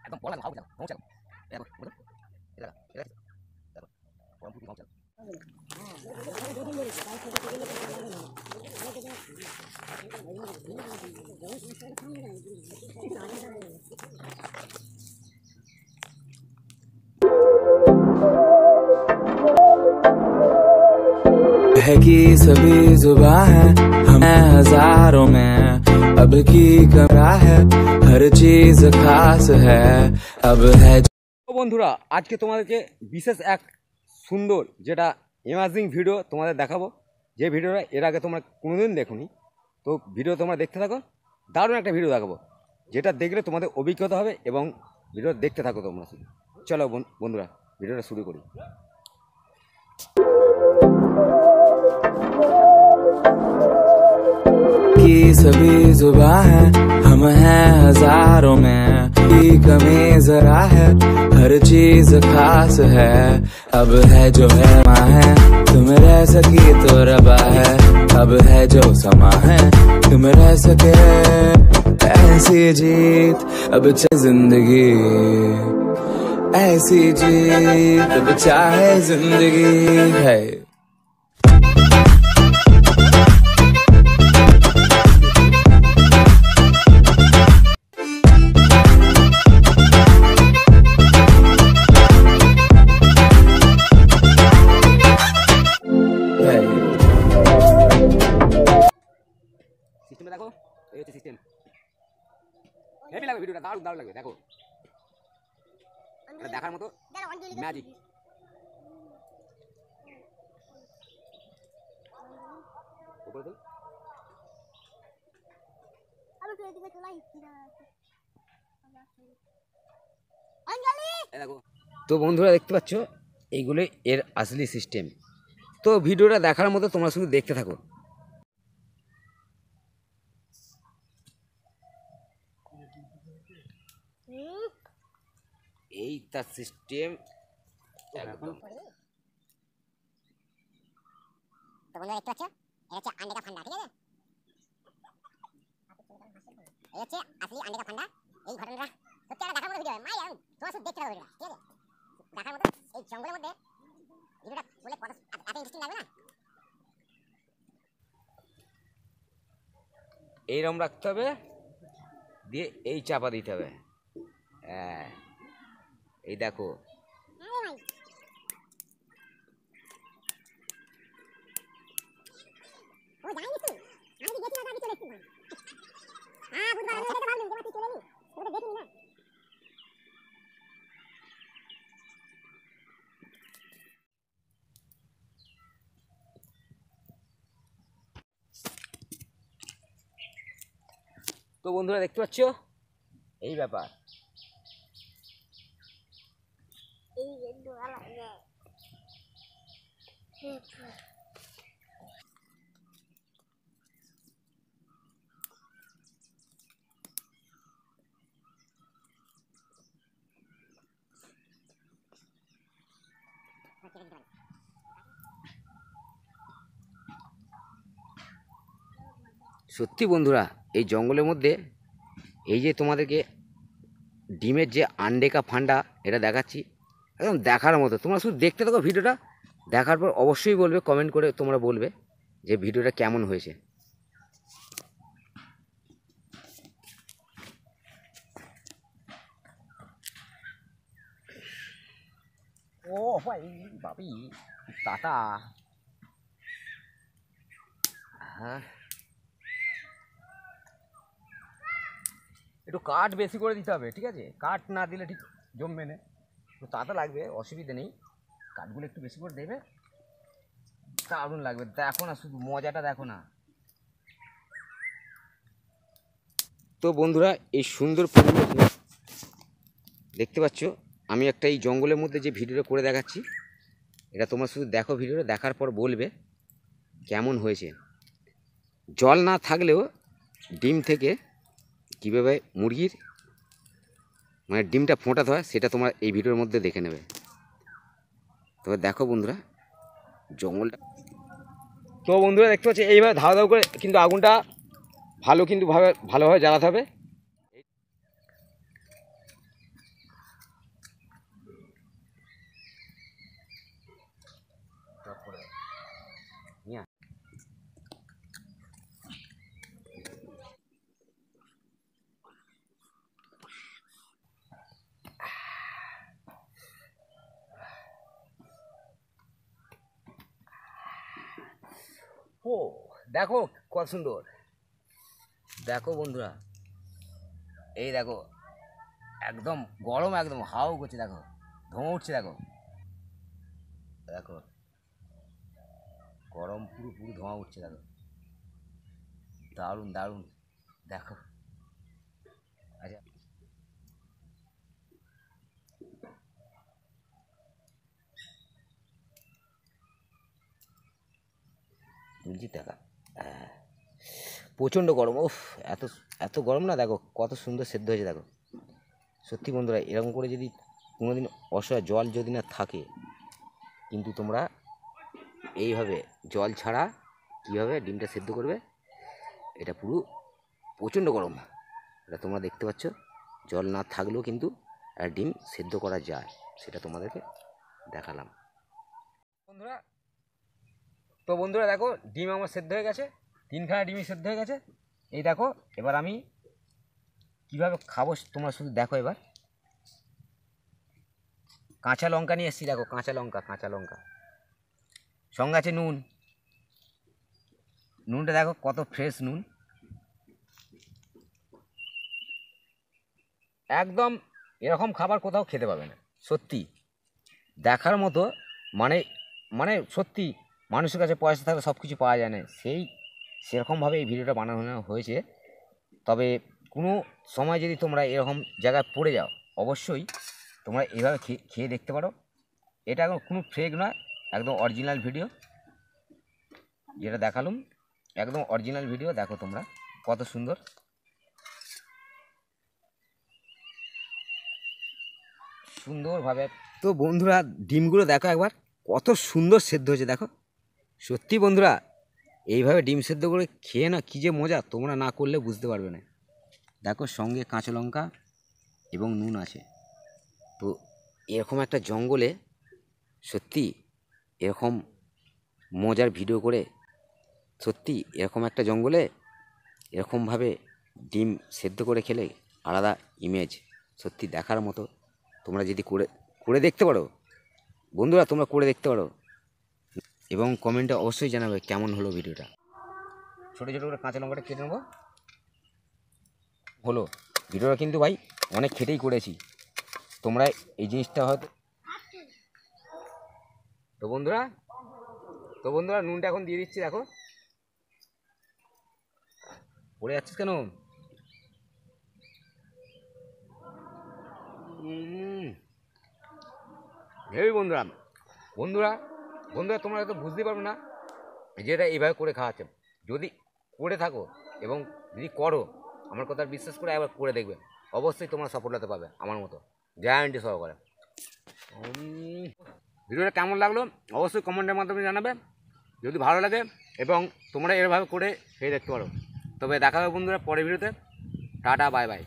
একদম বলা ভালো চাল চাল দেখো বুঝো এটা এটা দেখো কম পুটি কম চাল है कि सभी जुबां है हमें हजारों में अब की कमरा है हर चीज खास है अब है। বন্ধুরা আজকে তোমাদেরকে বিশেষ এক সুন্দর যেটা ইমাজিং ভিডিও তোমাদের দেখাবো, যে ভিডিওটা এর আগে তোমরা কোনোদিন দেখোনি। তো ভিডিও তোমরা দেখতে থাকো, দারুণ একটা ভিডিও দেখাবো যেটা দেখলে তোমাদের অভিজ্ঞতা হবে এবং ভিডিও দেখতে থাকো তোমরা। চলো বন্ধুরা ভিডিওটা শুরু করি। की सभी जुबां है हम हैं हजारों में की कमी जरा है हर चीज खास है अब है जो है माँ है तुम रह सकी तो रबा है अब है जो समा है तुम रह सके ऐसी जीत अब जिंदगी ऐसी जीत अब चाहे जिंदगी है। সিস্টেমে দেখো, এই হচ্ছে সিস্টেম। হেভি লাগবে ভিডিওটা, দারুণ দারুণ লাগবে। দেখো এটা দেখার মতো ম্যাজিক। তো বন্ধুরা দেখতে পাচ্ছ এইগুলো এর আসলি সিস্টেম। তো ভিডিওটা দেখার মতো তোমরা শুধু দেখতে থাকো। এই তার সিস্টেম। তো বন্ধুরা দেখতে পাচ্ছ এটা হচ্ছে আন্ডেকা ফান্ডা, ঠিক আছে? এই হচ্ছে আসলি আন্ডেকা ফান্ডা। এই ঘটনাটা সত্যি একটা দেখার মতো ভিডিও, মাই আর তোমার শুধু দেখতে থাকো ভিডিওটা, ঠিক আছে? দেখার মতো এই জঙ্গলের মধ্যে ভিডিওটা বলে কত এত ইন্টারেস্টিং লাগবে না? এইরকম রাখতে হবে, দিয়ে এই চাপা দিতে হবে। হ্যাঁ এই দেখো, তো বন্ধুরা দেখতে পাচ্ছ এই ব্যাপার। সত্যি বন্ধুরা এই জঙ্গলের মধ্যে এই যে তোমাদেরকে ডিমের যে আন্ডেকা ফান্ডা এটা দেখাচ্ছি, একদম দেখার মতো। তোমরা শুধু দেখতে থাকো ভিডিওটা, দেখার পর অবশ্যই বলবে, কমেন্ট করে তোমরা বলবে যে ভিডিওটা কেমন হয়েছে। ও ভাই বাবি টাটা। হ্যাঁ একটু কাঠ বেশি করে দিতে হবে, ঠিক আছে? কাঠ না দিলে ঠিক জমবে না, একটু তাতা লাগবে, অসুবিধা নেই। কাঠগুলো একটু বেশি করে দেবে, দারুণ লাগবে। দেখো না, শুধু মজাটা দেখো না। তো বন্ধুরা এই সুন্দর পরিবেশ দেখতে পাচ্ছ, আমি একটা এই জঙ্গলের মধ্যে যে ভিডিওটা করে দেখাচ্ছি, এটা তোমরা শুধু দেখো, ভিডিওটা দেখার পর বলবে কেমন হয়েছে। জল না থাকলেও ডিম থেকে কীভাবে মুরগির মানে ডিমটা ফোটাতে হয় সেটা তোমরা এই ভিডিওর মধ্যে দেখে নেবে। তবে দেখো বন্ধুরা জঙ্গলটা। তো বন্ধুরা দেখতে পাচ্ছি এইভাবে ধাও ধাও করে কিন্তু আগুনটা ভালোভাবে জ্বালাতে হবে। ও দেখো কত সুন্দর, দেখো বন্ধুরা, এই দেখো একদম গরম, একদম হাও করছে, দেখো ধোঁয়া উঠছে, দেখো দেখো গরম পুরো পুরো ধোঁয়া উঠছে, দেখো দারুণ দারুণ, দেখো। আচ্ছা বুঝছি টাকা, হ্যাঁ প্রচণ্ড গরম, উফ এত এত গরম না, দেখো কত সুন্দর সেদ্ধ হয়েছে, দেখো সত্যি বন্ধুরা এরকম করে যদি কোনোদিন অসহায় জল যদি না থাকে, কিন্তু তোমরা এইভাবে জল ছাড়া কীভাবে ডিমটা সেদ্ধ করবে, এটা পুরো প্রচণ্ড গরম, এটা তোমরা দেখতে পাচ্ছ, জল না থাকলেও কিন্তু আর ডিম সেদ্ধ করা যায়, সেটা তোমাদেরকে দেখালাম বন্ধুরা। তো বন্ধুরা দেখো ডিম আমার সেদ্ধ হয়ে গেছে, 3খানা ডিমই সেদ্ধ হয়ে গেছে। এই দেখো এবার আমি কীভাবে খাবো তোমরা শুধু দেখো। এবার কাঁচা লঙ্কা নিয়ে এসেছি, দেখো কাঁচা লঙ্কা, সঙ্গে আছে নুন, নুনটা দেখো কত ফ্রেশ নুন, একদম এরকম খাবার কোথাও খেতে পাবে না, সত্যি দেখার মতো, মানে মানে সত্যি মানুষের কাছে পয়সা থাকলে সব কিছু পাওয়া যায় না, সেরকমভাবে এই ভিডিওটা বানানো হয়েছে। তবে কোনো সময় যদি তোমরা এরকম জায়গায় পড়ে যাও, অবশ্যই তোমরা এইভাবে খেয়ে দেখতে পারো। এটা এখন কোনো ফেক নয়, একদম অরিজিনাল ভিডিও যেটা দেখালাম, একদম অরিজিনাল ভিডিও। দেখো তোমরা কত সুন্দর, সুন্দরভাবে। তো বন্ধুরা ডিমগুলো দেখো একবার কত সুন্দর সেদ্ধ হয়েছে, দেখো সত্যি বন্ধুরা এইভাবে ডিম সেদ্ধ করে খেয়ে না কী যে মজা, তোমরা না করলে বুঝতে পারবে না। দেখো সঙ্গে কাঁচা লঙ্কা এবং নুন আছে। তো এরকম একটা জঙ্গলে সত্যি এরকম মজার ভিডিও করে, সত্যি এরকম একটা জঙ্গলে এরকমভাবে ডিম সেদ্ধ করে খেলে আলাদা ইমেজ, সত্যি দেখার মতো। তোমরা যদি করে দেখতে পারো বন্ধুরা, তোমরা করে দেখতে পারো এবং কমেন্টে অবশ্যই জানাবে কেমন হলো ভিডিওটা। ছোটো ছোটো করে কাঁচা লঙ্কাটা কেটে নেবো। হলো ভিডিওটা কিন্তু ভাই অনেক খেটেই করেছি, তোমরা এই জিনিসটা হয়তো। তো বন্ধুরা নুনটা এখন দিয়ে দিচ্ছি, দেখো পড়ে যাচ্ছিস কেন? হেবি বন্ধুরা, বন্ধুরা বন্ধুরা তোমরা হয়তো বুঝতেই পারবে না যে এটা এইভাবে করে খাওয়াচ্ছে। যদি করে থাকো এবং যদি করো, আমার কথা বিশ্বাস করে একবার করে দেখবে, অবশ্যই তোমরা সফলতা পাবে আমার মতো, গ্যারান্টি সহকারে। ভিডিওটা কেমন লাগলো অবশ্যই কমেন্টের মাধ্যমে জানাবে, যদি ভালো লাগে এবং তোমরা এভাবে করে খেয়ে দেখতে পারো। তবে দেখা হবে বন্ধুরা পরের ভিডিওতে। Tata bye bye.